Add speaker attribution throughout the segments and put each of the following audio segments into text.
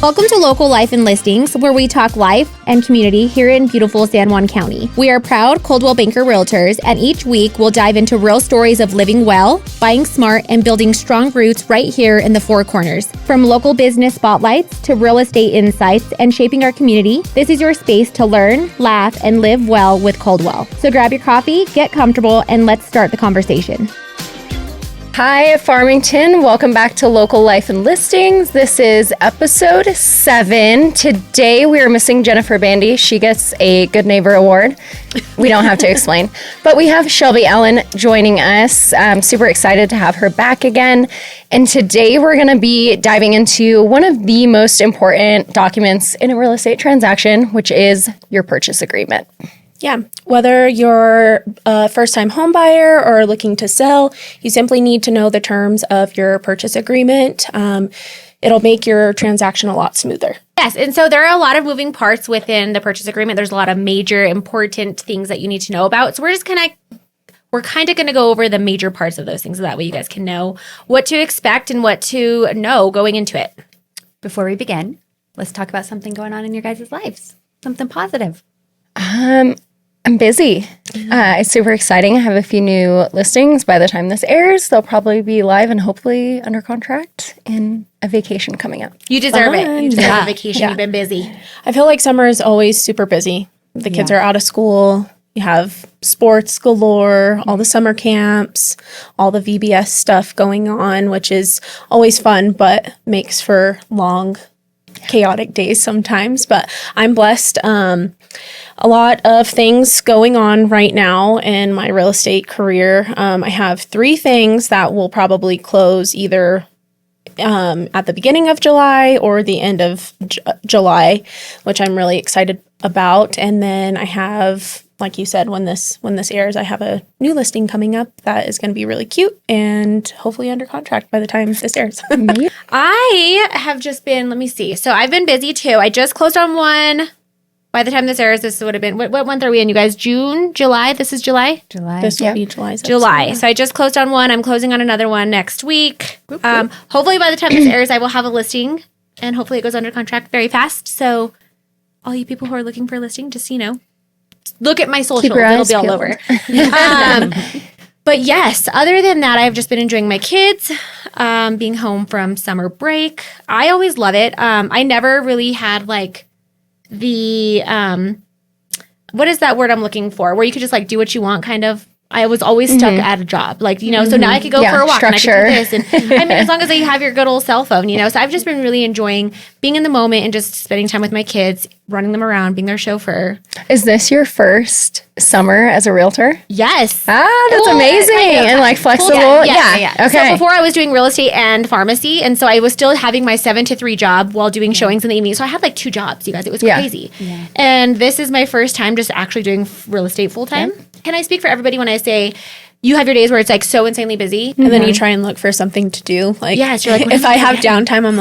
Speaker 1: Welcome to Local Life and Listings, where we talk life and community here in beautiful San Juan County. We are proud Coldwell banker realtors, and each week we'll dive into real stories of living well, buying smart, and building strong roots right here in the Four Corners. From local business spotlights to real estate insights and shaping our community, this is your space to learn, laugh, and live well with Coldwell. So grab your coffee, get comfortable, and let's start the conversation.
Speaker 2: Hi, Farmington. Welcome back to Local Life and Listings. This is episode 7. Today we are missing Jennifer Bandy. She gets a Good Neighbor Award. We don't have to explain. But we have Shelby Allen joining us. I'm super excited to have her back again. And today we're going to be diving into one of the most important documents in a real estate transaction, which is your purchase agreement.
Speaker 3: Yeah, whether you're a first-time home buyer or looking to sell, you simply need to know the terms of your purchase agreement. It'll make your transaction a lot smoother.
Speaker 1: Yes, and so there are a lot of moving parts within the purchase agreement. There's a lot of major important things that you need to know about. So we're kind of going to go over the major parts of those things so that way you guys can know what to expect and what to know going into it.
Speaker 4: Before we begin, let's talk about something going on in your guys' lives. Something positive.
Speaker 2: I'm busy. It's super exciting. I have a few new listings. By the time this airs, they'll probably be live and hopefully under contract, and a vacation coming up.
Speaker 1: You deserve it. You deserve a vacation. You've been busy.
Speaker 3: I feel like summer is always super busy. The kids are out of school. You have sports galore, all the summer camps, all the VBS stuff going on, which is always fun, but makes for long, chaotic days sometimes. But I'm blessed. A lot of things going on right now in my real estate career. I have 3 things that will probably close either at the beginning of July or the end of July, which I'm really excited about. And then I have, like you said, when this airs, I have a new listing coming up that is going to be really cute and hopefully under contract by the time this airs.
Speaker 1: I have just been, let me see. So I've been busy too. I just closed on one. By the time this airs, this would have been, what month are we in, you guys? June? July? This is July?
Speaker 4: July.
Speaker 3: This will be July's
Speaker 1: July.
Speaker 3: episode.
Speaker 1: So I just closed on one. I'm closing on another one next week. Hopefully by the time this airs, I will have a listing, and hopefully it goes under contract very fast. So all you people who are looking for a listing, just, look at my socials. It'll be all over. But yes, other than that, I've just been enjoying my kids, being home from summer break. I always love it. I never really had the what is that word I'm looking for, where you could just do what you want kind of. I was always stuck at a job, so now I could go for a walk structure. And I could do this, and as long as you have your good old cell phone, so I've just been really enjoying being in the moment and just spending time with my kids, running them around, being their chauffeur.
Speaker 2: Is this your first summer as a realtor?
Speaker 1: Yes.
Speaker 2: That's amazing. And flexible.
Speaker 1: Yeah.
Speaker 2: Okay.
Speaker 1: So before I was doing real estate and pharmacy, and so I was still having my 7 to 3 job while doing showings in the evening. So I had 2 jobs, you guys. It was crazy. Yeah. And this is my first time just actually doing real estate full time. Yeah. Can I speak for everybody when I say you have your days where it's so insanely busy?
Speaker 3: And then you try and look for something to do.
Speaker 1: Yes, you're
Speaker 3: if I have downtime, I'm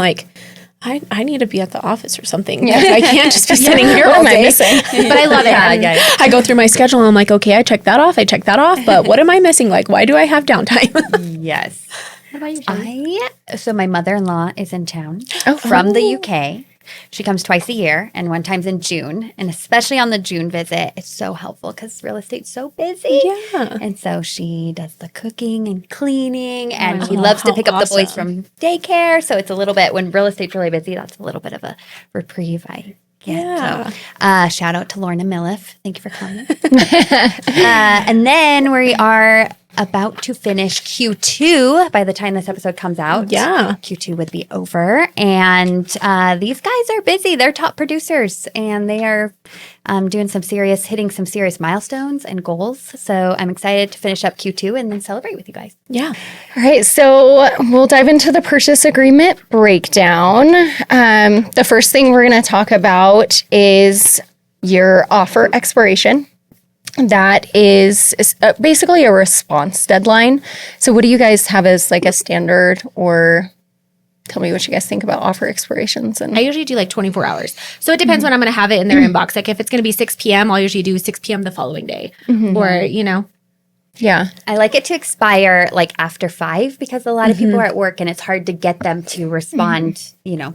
Speaker 3: I need to be at the office or something. I can't just be sitting here all day.
Speaker 1: But I love it.
Speaker 3: I go through my schedule and I'm okay, I check that off. But what am I missing? Why do I have downtime?
Speaker 4: Yes.
Speaker 1: What about you, Shelly?
Speaker 4: So my mother-in-law is in town from the UK. She comes twice a year, and one time's in June. And especially on the June visit, it's so helpful because real estate's so busy.
Speaker 3: Yeah.
Speaker 4: And so she does the cooking and cleaning, and she loves to pick up the boys from daycare. So it's a little bit, when real estate's really busy, that's a little bit of a reprieve I get.
Speaker 3: Yeah.
Speaker 4: So, shout out to Lorna Milliff. Thank you for coming. And then we are about to finish Q2 by the time this episode comes out.
Speaker 3: Yeah.
Speaker 4: Q2 would be over. And these guys are busy. They're top producers, and they are hitting some serious milestones and goals. So I'm excited to finish up Q2 and then celebrate with you guys.
Speaker 3: Yeah.
Speaker 2: All right. So we'll dive into the purchase agreement breakdown. The first thing we're going to talk about is your offer expiration. That is basically a response deadline. So what do you guys have as a standard, or tell me what you guys think about offer expirations? And
Speaker 1: I usually do 24 hours. So it depends when I'm going to have it in their inbox. If it's going to be 6 p.m., I'll usually do 6 p.m. the following day or,
Speaker 2: Yeah.
Speaker 4: I like it to expire like after 5 because a lot of people are at work and it's hard to get them to respond,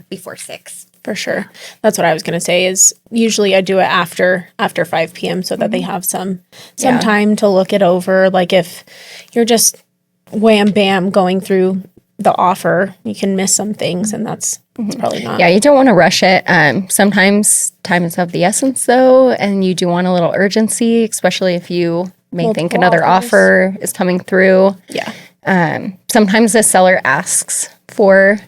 Speaker 4: before 6.
Speaker 3: For sure. That's what I was going to say is usually I do it after 5 p.m. so that they have some time to look it over. Like if you're just wham bam going through the offer, you can miss some things and that's probably not.
Speaker 2: Yeah, you don't want to rush it. Sometimes time is of the essence though, and you do want a little urgency, especially if you may think another offer is coming through.
Speaker 3: Yeah.
Speaker 2: Sometimes the seller asks for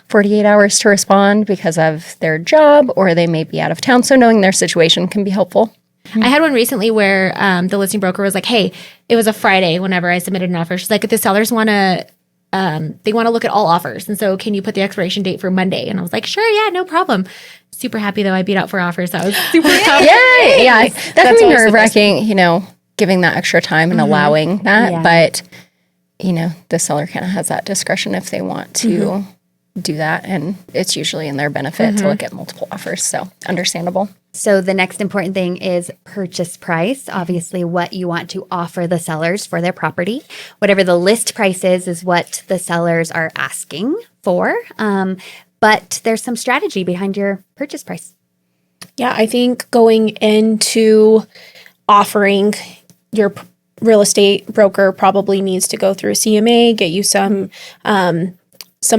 Speaker 2: 48 hours to respond because of their job or they may be out of town. So knowing their situation can be helpful.
Speaker 1: I had one recently where the listing broker was like, hey, it was a Friday whenever I submitted an offer. She's like, the sellers want to, they want to look at all offers. And so can you put the expiration date for Monday? And I was like, sure, yeah, no problem. Super happy though. I beat out 4 offers. So I was super happy.
Speaker 2: Yeah. That can be nerve-wracking, giving that extra time and allowing that.
Speaker 4: Yeah.
Speaker 2: But, the seller kind of has that discretion if they want to do that. And it's usually in their benefit to look at multiple offers. So understandable.
Speaker 4: So the next important thing is purchase price. Obviously, what you want to offer the sellers for their property. Whatever the list price is what the sellers are asking for. But there's some strategy behind your purchase price.
Speaker 3: Yeah, I think going into offering your real estate broker probably needs to go through a CMA, get you some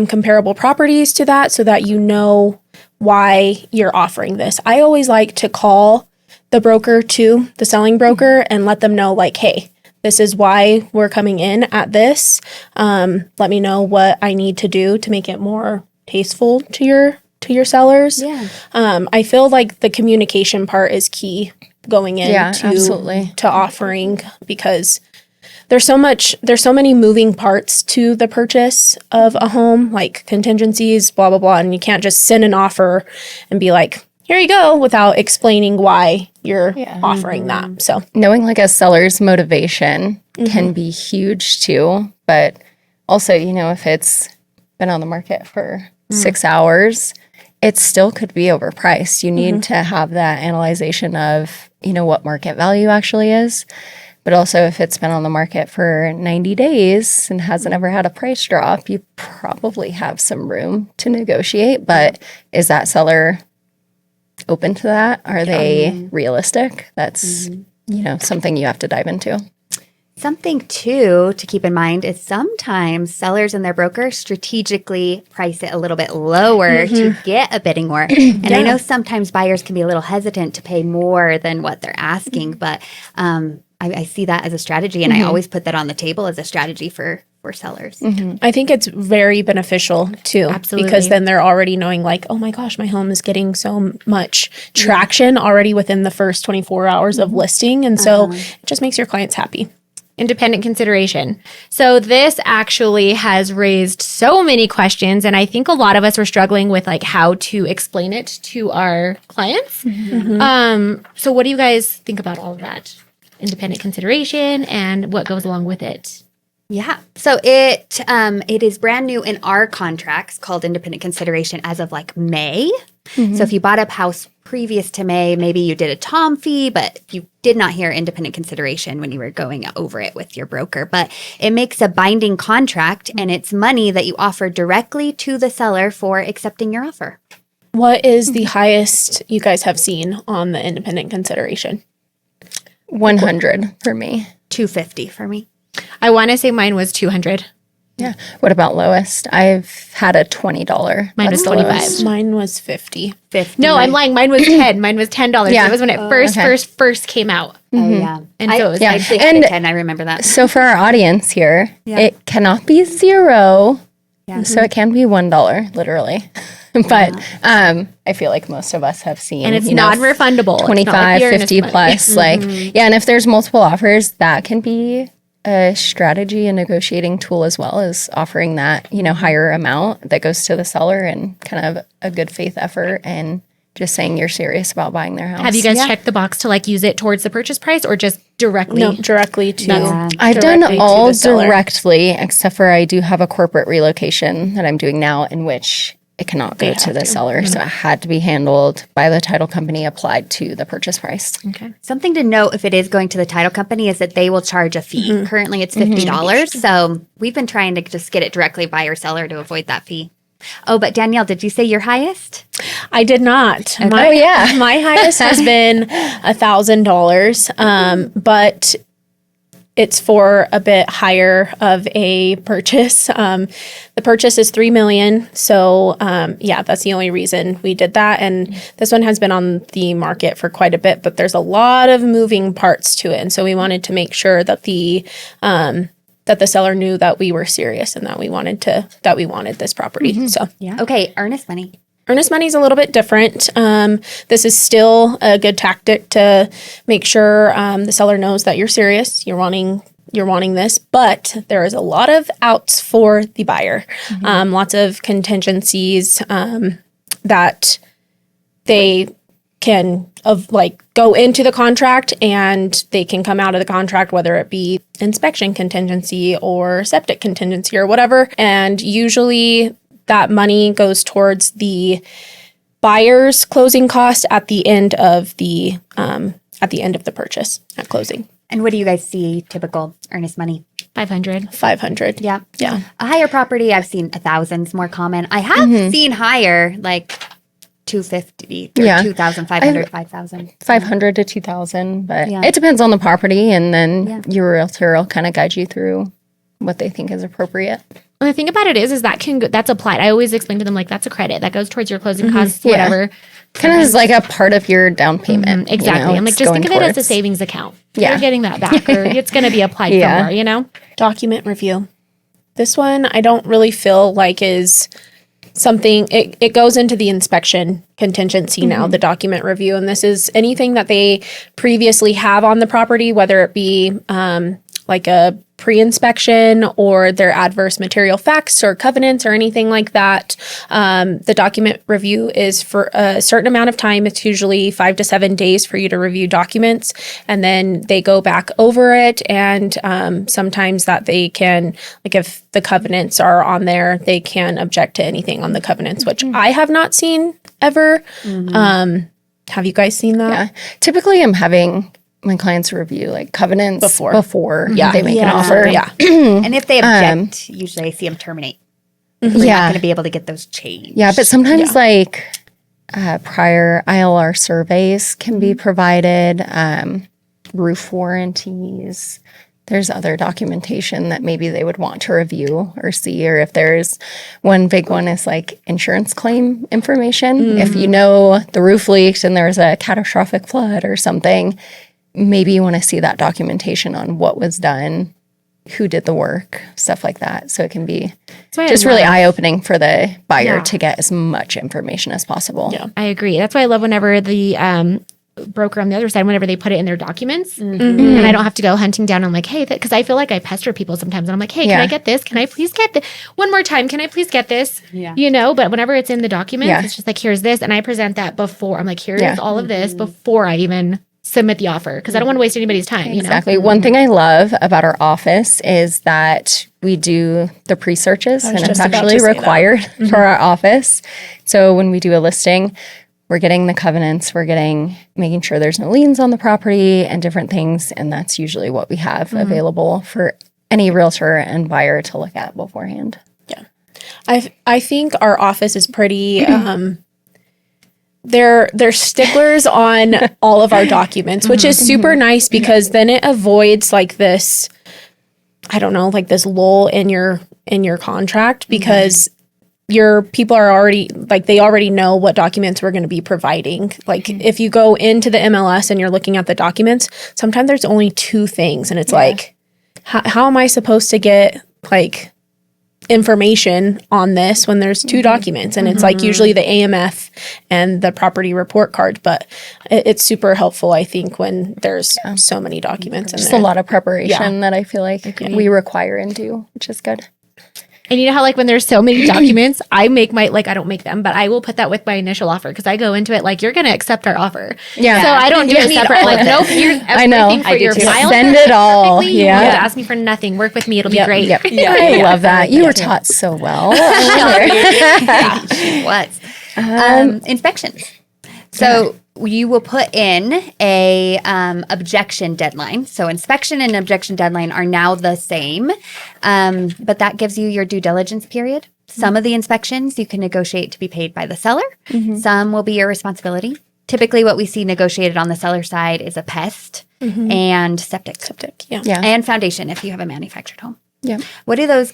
Speaker 3: comparable properties to that so that you know why you're offering this. I always like to call the broker to the selling broker and let them know like, hey, this is why we're coming in at this. Let me know what I need to do to make it more tasteful to your sellers.
Speaker 4: Yeah.
Speaker 3: I feel like the communication part is key going into to offering because there's so many moving parts to the purchase of a home, like contingencies, blah, blah, blah. And you can't just send an offer and be like, here you go, without explaining why you're offering that. So
Speaker 2: knowing like a seller's motivation can be huge too. But also, if it's been on the market for 6 hours, it still could be overpriced. You need to have that analyzation of, what market value actually is. But also if it's been on the market for 90 days and hasn't ever had a price drop, you probably have some room to negotiate. But is that seller open to that? Are they realistic? That's, something you have to dive into.
Speaker 4: Something, too, to keep in mind is sometimes sellers and their broker strategically price it a little bit lower to get a bidding war. And I know sometimes buyers can be a little hesitant to pay more than what they're asking, but I see that as a strategy, and I always put that on the table as a strategy for sellers.
Speaker 3: I think it's very beneficial, too.
Speaker 1: Absolutely.
Speaker 3: Because then they're already knowing like, oh my gosh, my home is getting so much traction already within the first 24 hours of listing. And so it just makes your clients happy.
Speaker 1: Independent consideration. So this actually has raised so many questions, and I think a lot of us were struggling with like how to explain it to our clients. So what do you guys think about all of that? Independent consideration and what goes along with it?
Speaker 4: Yeah. So it is brand new in our contracts called independent consideration as of like May. So if you bought a house previous to May, maybe you did a TOM fee, but you did not hear independent consideration when you were going over it with your broker. But it makes a binding contract and it's money that you offer directly to the seller for accepting your offer.
Speaker 3: What is the highest you guys have seen on the independent consideration?
Speaker 2: 100 for me.
Speaker 4: 250 for me.
Speaker 1: I want to say mine was 200.
Speaker 2: Yeah. What about lowest? I've had a $20.
Speaker 1: Mine was
Speaker 2: the
Speaker 1: 25.
Speaker 2: lowest.
Speaker 3: Mine was 50.
Speaker 4: 50.
Speaker 1: No, I'm lying. Mine was 10. Mine was $10.
Speaker 2: Yeah.
Speaker 1: That was when it first came out.
Speaker 4: Oh, yeah.
Speaker 1: And so it was
Speaker 4: I
Speaker 1: like,
Speaker 4: think
Speaker 2: and
Speaker 4: 10. I remember that.
Speaker 2: So for our audience here, it cannot be 0. Yeah. So it can be $1, literally. But I feel like most of us have seen,
Speaker 1: and it's non-refundable.
Speaker 2: 25, 50 plus. Like, and if there's multiple offers, that can be a strategy and negotiating tool as well as offering that, higher amount that goes to the seller and kind of a good faith effort and just saying you're serious about buying their house.
Speaker 1: Have you guys checked the box to like use it towards the purchase price or just directly?
Speaker 3: No, directly to.
Speaker 2: I've done all directly, except for I do have a corporate relocation that I'm doing now in which it cannot go to the seller. So it had to be handled by the title company, applied to the purchase price.
Speaker 1: Okay.
Speaker 4: Something to note if it is going to the title company is that they will charge a fee. Currently, it's $50. So we've been trying to just get it directly buyer seller to avoid that fee. Oh, but Danielle, did you say your highest?
Speaker 3: I did not.
Speaker 2: Oh, yeah.
Speaker 3: My highest has been $1,000, but it's for a bit higher of a purchase. The purchase is $3 million. So, that's the only reason we did that. And this one has been on the market for quite a bit, but there's a lot of moving parts to it. And so we wanted to make sure that the seller knew that we were serious and that we wanted this property. So,
Speaker 4: Yeah. Okay. Earnest money.
Speaker 3: earnest money is a little bit different. This is still a good tactic to make sure the seller knows that you're serious. You're wanting this, but there is a lot of outs for the buyer. Lots of contingencies that they can go into the contract, and they can come out of the contract, whether it be inspection contingency or septic contingency or whatever. And usually that money goes towards the buyer's closing cost at the end of the purchase at closing.
Speaker 4: And what do you guys see typical earnest money?
Speaker 1: 500.
Speaker 3: 500.
Speaker 4: Yeah.
Speaker 3: Yeah.
Speaker 4: A higher property, I've seen 1,000's more common. I have seen higher, like 250 or 2,500, 5,000.
Speaker 2: 500 to 2,000, but
Speaker 4: Yeah.
Speaker 2: it depends on the property, and then your realtor will kind of guide you through what they think is appropriate.
Speaker 1: And the thing about it is that that's applied. I always explain to them, that's a credit that goes towards your closing costs, whatever.
Speaker 2: Kind of is like a part of your down payment.
Speaker 1: Exactly. I'm like, just think of it as a savings account. You're getting that back, or it's going to be applied somewhere,
Speaker 3: Document review. This one I don't really feel like is something, it goes into the inspection contingency now, the document review. And this is anything that they previously have on the property, whether it be like a pre-inspection or their adverse material facts or covenants or anything like that. The document review is for a certain amount of time. It's usually 5 to 7 days for you to review documents. And then they go back over it. And sometimes that they can, if the covenants are on there, they can object to anything on the covenants, which I have not seen ever. Have you guys seen that?
Speaker 2: Yeah. Typically, I'm having my clients review covenants before they make an offer.
Speaker 3: Yeah.
Speaker 4: And if they object, usually I see them terminate. Because they're not going to be able to get those changed.
Speaker 2: Yeah, but sometimes prior ILR surveys can be provided, roof warranties. There's other documentation that maybe they would want to review or see, or if there's one big one is insurance claim information. If you know the roof leaked and there's a catastrophic flood or something, maybe you want to see that documentation on what was done, who did the work, stuff like that. So it can be just really eye-opening for the buyer to get as much information as possible.
Speaker 1: Yeah, I agree. That's why I love whenever the broker on the other side, whenever they put it in their documents, and I don't have to go hunting down. I'm like, hey, because I feel like I pester people sometimes, and I'm like, hey, can I get this? Can I please get this? One more time, can I please get this? Yeah. But whenever it's in the documents, it's just here's this, and I present that before. I'm like, here's all of this before I even submit the offer, because I don't want to waste anybody's time.
Speaker 2: Exactly. One thing I love about our office is that we do the pre-searches, and it's actually required for our office. So when we do a listing, we're getting the covenants, making sure there's no liens on the property and different things. And that's usually what we have available for any realtor and buyer to look at beforehand.
Speaker 3: Yeah. I think our office is pretty, they're sticklers on all of our documents, which is super nice, because then it avoids this, I don't know, this lull in your contract, because your people are already they already know what documents we're going to be providing. If you go into the MLS and you're looking at the documents, sometimes there's only 2 things, and it's how am I supposed to get information on this when there's 2 documents? And it's usually the AMF and the property report card, but it's super helpful, I think, when there's so many documents in
Speaker 2: Just
Speaker 3: there.
Speaker 2: a lot of preparation that I feel like we require and do, which is good.
Speaker 1: And you know how like when there's so many documents, I make my I don't make them, but I will put that with my initial offer because I go into it like you're going to accept our offer.
Speaker 2: Yeah.
Speaker 1: So I don't do it separate. Like nope, here's everything for your file.
Speaker 2: Send it all.
Speaker 1: You don't have to ask me for nothing. Work with me. It'll be great.
Speaker 2: Yep. I love that. You were taught so well.
Speaker 4: What? Inspections. So you will put in a objection deadline. So inspection and objection deadline are now the same, but that gives you your due diligence period. Some of the inspections you can negotiate to be paid by the seller. Some will be your responsibility. Typically, what we see negotiated on the seller side is a pest and septic.
Speaker 3: Yeah.
Speaker 4: And foundation if you have a manufactured home.
Speaker 2: Yeah.
Speaker 4: What do those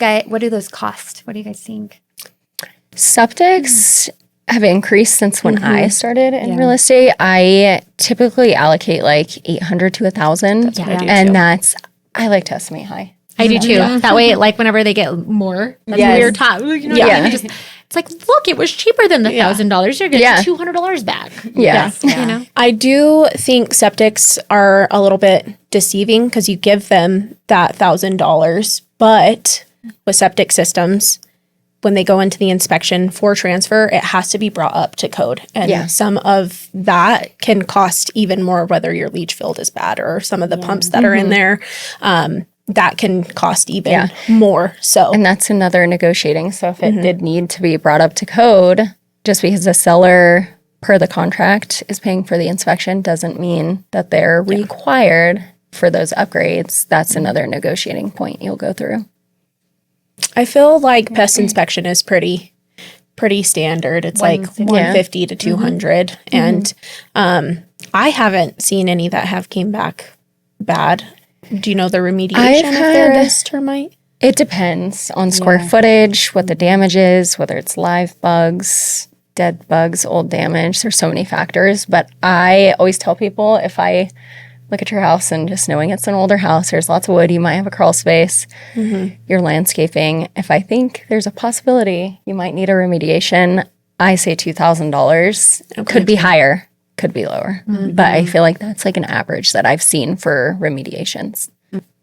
Speaker 4: cost? What do you guys think?
Speaker 2: Septics have increased since when I started in real estate. I typically allocate like $800 to $1,000, and I like to estimate high.
Speaker 1: I do too. That way, like whenever they get more, that's what we were taught. You know, it's like, look, it was cheaper than the $1,000. You're getting $200 back.
Speaker 2: Yeah.
Speaker 1: You know,
Speaker 3: I do think septics are a little bit deceiving because you give them that $1,000, but with septic systems, when they go into the inspection for transfer, it has to be brought up to code. And some of that can cost even more, whether your leach field is bad or some of the pumps that are in there. That can cost even more. So,
Speaker 2: and that's another negotiating. So if it did need to be brought up to code, just because the seller per the contract is paying for the inspection doesn't mean that they're required for those upgrades. That's another negotiating point you'll go through.
Speaker 3: I feel like pest inspection is pretty standard. It's like 150 to 200. And I haven't seen any that have came back bad. Do you know the remediation if there is termite?
Speaker 2: It depends on square footage, what the damage is, whether it's live bugs, dead bugs, old damage. There's so many factors. But I always tell people, if I look at your house and just knowing it's an older house, there's lots of wood, you might have a crawl space, your landscaping. If I think there's a possibility you might need a remediation, I say $2,000. Could be higher, could be lower. But I feel like that's like an average that I've seen for remediations.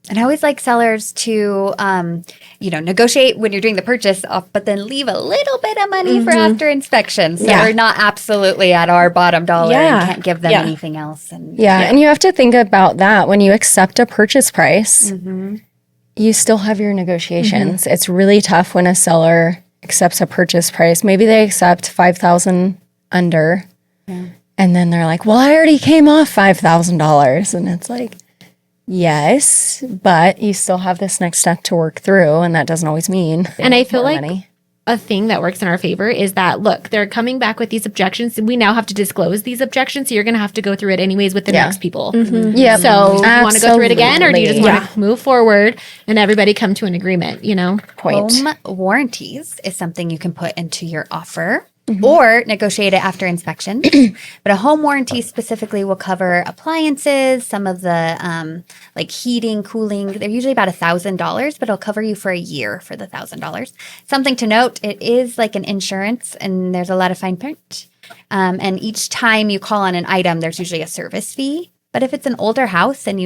Speaker 4: And I always like sellers to, negotiate when you're doing the purchase, but then leave a little bit of money for after inspection. So we're not absolutely at our bottom dollar and can't give them anything else. And
Speaker 2: and you have to think about that. When you accept a purchase price, you still have your negotiations. It's really tough when a seller accepts a purchase price. Maybe they accept $5,000 under, and then they're like, well, I already came off $5,000. And it's like, yes, but you still have this next step to work through, and that doesn't always mean.
Speaker 1: And I feel like
Speaker 2: money.
Speaker 1: A thing that works in our favor is that, look, they're coming back with these objections, and we now have to disclose these objections, so you're going to have to go through it anyways with the next people.
Speaker 2: Yeah.
Speaker 1: So do you want to go through it again, or do you just want to move forward and everybody come to an agreement,
Speaker 2: Point.
Speaker 4: Home warranties is something you can put into your offer. Or negotiate it after inspection. But a home warranty specifically will cover appliances, some of the like heating, cooling. They're usually about $1,000, but it'll cover you for a year for the $1,000. Something to note, it is like an insurance, and there's a lot of fine print. And each time you call on an item, there's usually a service fee. But if it's an older house and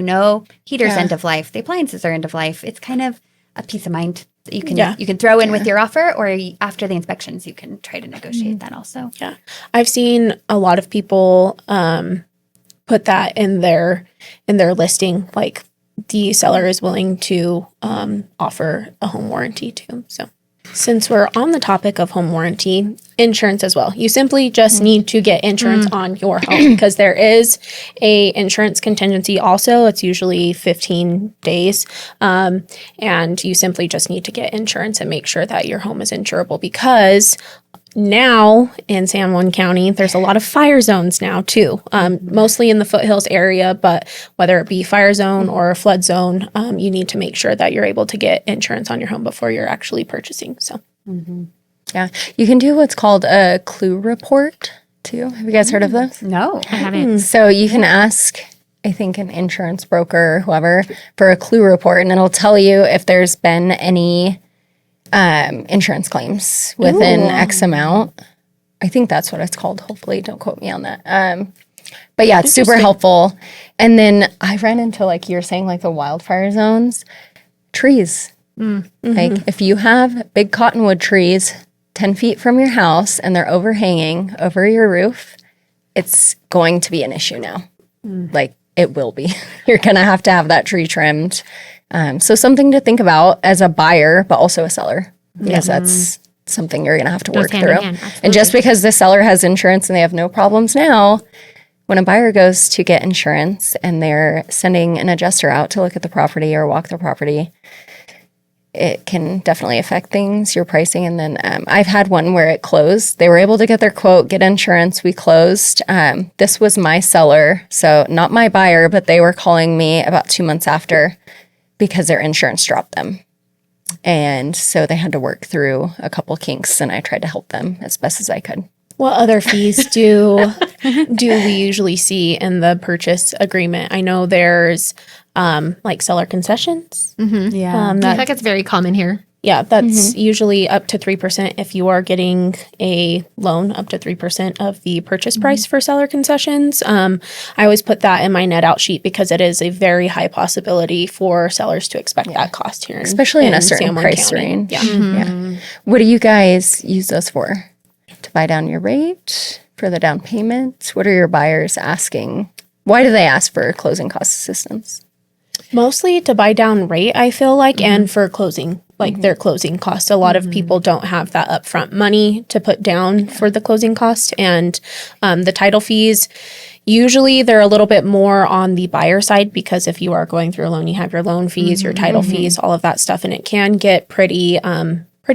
Speaker 4: heater's end of life, the appliances are end of life, it's kind of a peace of mind. You can throw in with your offer, or after the inspections, you can try to negotiate that also. Yeah,
Speaker 3: I've seen a lot of people put that in their listing, like the seller is willing to offer a home warranty too. So, since we're on the topic of home warranty, insurance as well. You simply just need to get insurance on your home because there is a insurance contingency also. It's usually 15 days. And you simply just need to get insurance and make sure that your home is insurable, because now in San Juan County, there's a lot of fire zones now too, mostly in the foothills area, but whether it be fire zone or a flood zone, you need to make sure that you're able to get insurance on your home before you're actually purchasing. So,
Speaker 2: yeah, you can do what's called a clue report too. Have you guys heard of this?
Speaker 4: No,
Speaker 1: I haven't.
Speaker 2: So you can ask, I think, an insurance broker or whoever for a clue report, and it'll tell you if there's been any insurance claims within X amount. I think that's what it's called. Hopefully, don't quote me on that. But yeah, it's super helpful. And then I ran into, like you're saying, like the wildfire zones, trees. Like if you have big cottonwood trees 10 feet from your house and they're overhanging over your roof, it's going to be an issue now. Like it will be. You're going to have that tree trimmed. So something to think about as a buyer, but also a seller, because that's something you're going to have to work
Speaker 1: hand in
Speaker 2: through.
Speaker 1: hand,
Speaker 2: And just because the seller has insurance and they have no problems now, when a buyer goes to get insurance and they're sending an adjuster out to look at the property or walk the property, it can definitely affect things, your pricing. And then I've had one where it closed. They were able to get their quote, get insurance. We closed. This was my seller, so not my buyer, but they were calling me about 2 months after because their insurance dropped them. And so they had to work through a couple kinks, and I tried to help them as best as I could.
Speaker 3: What other fees do we usually see in the purchase agreement? I know there's like seller concessions.
Speaker 4: Yeah.
Speaker 1: I think it's very common here.
Speaker 3: Yeah, that's usually up to 3% if you are getting a loan, up to 3% of the purchase price for seller concessions. I always put that in my net out sheet because it is a very high possibility for sellers to expect that cost here.
Speaker 2: Especially in a certain
Speaker 3: San Juan
Speaker 2: price
Speaker 3: County.
Speaker 2: range.
Speaker 3: Yeah.
Speaker 2: Yeah. What do you guys use those for? To buy down your rate? For the down payment? What are your buyers asking? Why do they ask for closing cost assistance?
Speaker 3: Mostly to buy down rate, I feel like, and for closing, like their closing costs. A lot of people don't have that upfront money to put down for the closing cost. And the title fees, usually they're a little bit more on the buyer side because if you are going through a loan, you have your loan fees, your title fees, all of that stuff. And it can get pretty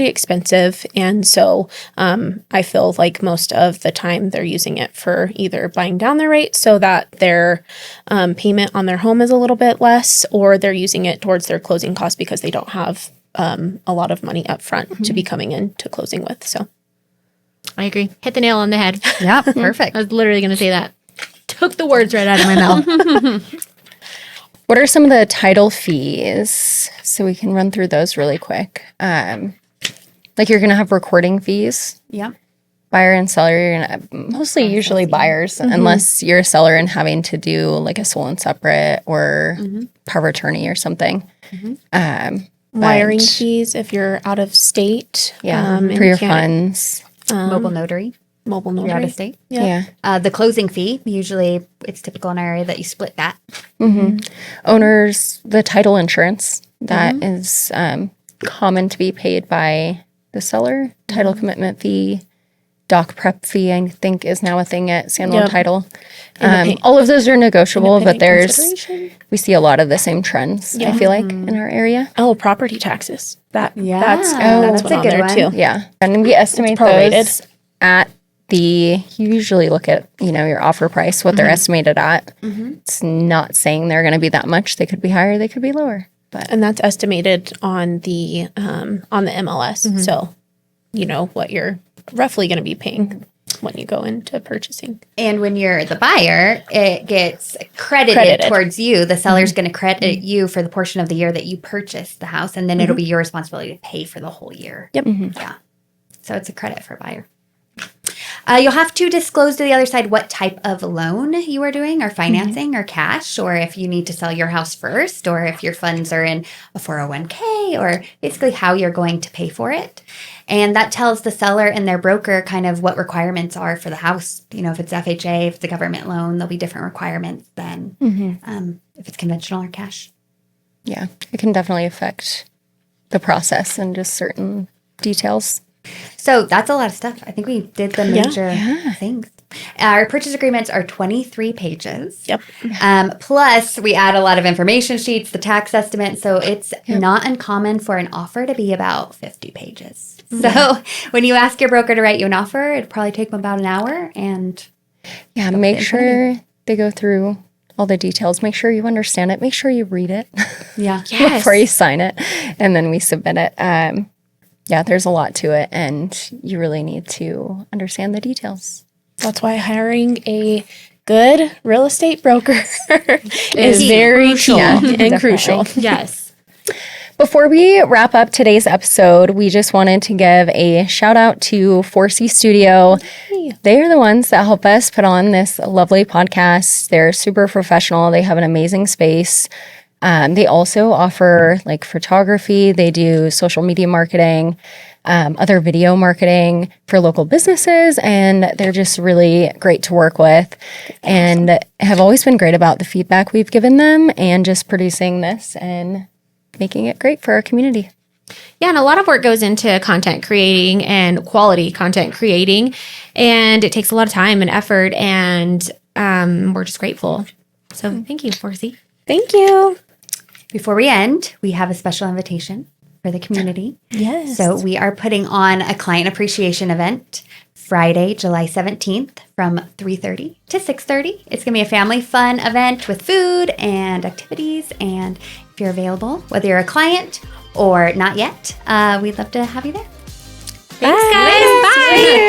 Speaker 3: expensive. And so I feel like most of the time they're using it for either buying down their rate so that their payment on their home is a little bit less, or they're using it towards their closing costs because they don't have a lot of money up front to be coming in to closing with. So
Speaker 1: I agree. Hit the nail on the head.
Speaker 4: Yeah, perfect.
Speaker 1: I was literally going to say that. Took the words right out of my mouth.
Speaker 2: What are some of the title fees? So we can run through those really quick. Like you're going to have recording fees.
Speaker 4: Yeah.
Speaker 2: Buyer and seller, you're going to mostly usually buyers, unless you're a seller and having to do like a sole and separate or power of attorney or something.
Speaker 3: wiring
Speaker 2: But-
Speaker 3: fees if you're out of state.
Speaker 2: Yeah,
Speaker 3: and
Speaker 2: for your
Speaker 3: can't-
Speaker 2: funds.
Speaker 4: Mobile notary.
Speaker 3: Mobile
Speaker 4: You're out
Speaker 3: notary.
Speaker 4: of state.
Speaker 2: Yeah.
Speaker 4: The closing fee, usually it's typical in our area that you split that.
Speaker 2: Owners, the title insurance, that is common to be paid by the seller. Title commitment fee, doc prep fee, I think is now a thing at San Juan
Speaker 3: Yep.
Speaker 2: Title. All of those are negotiable, but
Speaker 3: Independent
Speaker 2: there's
Speaker 3: consideration.
Speaker 2: we see a lot of the same trends, I feel like, in our area.
Speaker 3: Oh, property taxes. That's
Speaker 4: that's
Speaker 3: that's
Speaker 4: a
Speaker 3: put on
Speaker 4: good
Speaker 3: there
Speaker 4: one.
Speaker 3: too.
Speaker 2: Yeah. And we estimate
Speaker 3: prorated.
Speaker 2: those at you usually look at, your offer price, what they're estimated at. It's not saying they're going to be that much. They could be higher, they could be lower. But
Speaker 3: And that's estimated on the MLS. So you know what you're roughly going to be paying when you go into purchasing.
Speaker 4: And when you're the buyer, it gets credited
Speaker 3: Credited.
Speaker 4: towards you. The seller's going to credit you for the portion of the year that you purchased the house, and then it'll be your responsibility to pay for the whole year.
Speaker 3: Yep.
Speaker 4: Yeah. So it's a credit for a buyer. You'll have to disclose to the other side what type of loan you are doing, or financing, or cash, or if you need to sell your house first, or if your funds are in a 401k, or basically how you're going to pay for it. And that tells the seller and their broker kind of what requirements are for the house. If it's FHA, if it's a government loan, there'll be different requirements than if it's conventional or cash.
Speaker 2: yeah, it can definitely affect the process and just certain details.
Speaker 4: So that's a lot of stuff. I think we did the major things. Our purchase agreements are 23 pages.
Speaker 3: Yep.
Speaker 4: Plus, we add a lot of information sheets, the tax estimate. So it's not uncommon for an offer to be about 50 pages. So when you ask your broker to write you an offer, it'd probably take them about an hour. And
Speaker 2: Yeah, make sure they go through all the details. Make sure you understand it. Make sure you read it
Speaker 4: yeah.
Speaker 2: before you sign it. And then we submit it. Yeah, there's a lot to it, and you really need to understand the details.
Speaker 3: That's why hiring a good real estate broker is
Speaker 1: Key.
Speaker 3: very
Speaker 1: Crucial.
Speaker 3: key
Speaker 2: Yeah,
Speaker 3: and
Speaker 2: definitely.
Speaker 3: crucial.
Speaker 1: Yes.
Speaker 2: Before we wrap up today's episode, we just wanted to give a shout out to 4C Studio. They are the ones that help us put on this lovely podcast. They're super professional. They have an amazing space. They also offer like photography. They do social media marketing, other video marketing for local businesses, and they're just really great to work with and have always been great about the feedback we've given them and just producing this and making it great for our community.
Speaker 1: Yeah, and a lot of work goes into content creating and quality content creating, and it takes a lot of time and effort, and we're just grateful. So thank you, Forcy.
Speaker 3: Thank you.
Speaker 4: Before we end, we have a special invitation for the community.
Speaker 3: Yes.
Speaker 4: So we are putting on a client appreciation event Friday, July 17th from 3:30 to 6:30. It's going to be a family fun event with food and activities. And if you're available, whether you're a client or not yet, we'd love to have you there.
Speaker 1: Thanks, guys. Bye.